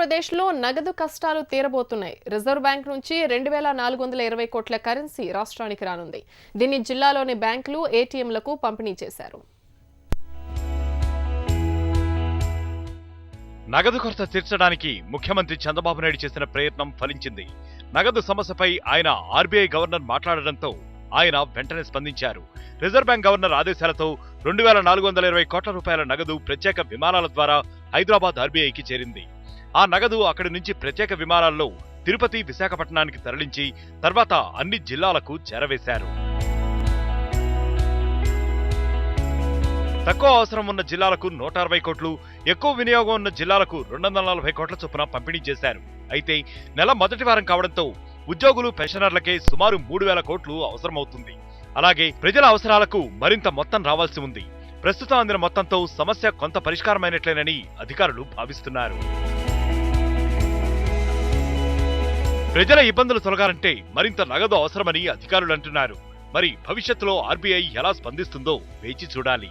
ఆంధ్రప్రదేశ్లో నగదు కష్టాలు తీరబోతున్నాయి. రిజర్వ్ బ్యాంక్ నుంచి 2420 కోట్ల కరెన్సీ రాష్ట్రానికి రానుంది. దీన్ని జిల్లాలోని బ్యాంకులు, ఏటీఎంలకు పంపిణీ చేశారు. నగదు కొరత తీర్చడానికి ముఖ్యమంత్రి చంద్రబాబు నాయుడు చేసిన ప్రయత్నం ఫలించింది. నగదు సమస్యపై ఆయన ఆర్బీఐ గవర్నర్ మాట్లాడడంతో ఆయన వెంటనే స్పందించారు. రిజర్వ్ బ్యాంక్ గవర్నర్ ఆదేశాలతో 2420 కోట్ల రూపాయల నగదు ప్రత్యేక విమానాల ద్వారా హైదరాబాద్ ఆర్బీఐకి చేరింది. ఆ నగదు అక్కడి నుంచి ప్రత్యేక విమానాల్లో తిరుపతి, విశాఖపట్నానికి తరలించి తర్వాత అన్ని జిల్లాలకు చేరవేశారు. తక్కువ అవసరం ఉన్న జిల్లాలకు 160 కోట్లు, ఎక్కువ వినియోగం ఉన్న జిల్లాలకు 240 కోట్ల చొప్పున పంపిణీ చేశారు. అయితే నెల మొదటి వారం కావడంతో ఉద్యోగులు, పెన్షనర్లకే సుమారు 3000 కోట్లు అవసరమవుతుంది. అలాగే ప్రజల అవసరాలకు మరింత మొత్తం రావాల్సి ఉంది. ప్రస్తుతం అందిన మొత్తంతో సమస్య కొంత పరిష్కారమైనట్లేనని అధికారులు భావిస్తున్నారు. ప్రజల ఇబ్బందులు తొలగాలంటే మరింత నగదు అవసరమని అధికారులు అంటున్నారు. మరి భవిష్యత్తులో ఆర్బీఐ ఎలా స్పందిస్తుందో వేచి చూడాలి.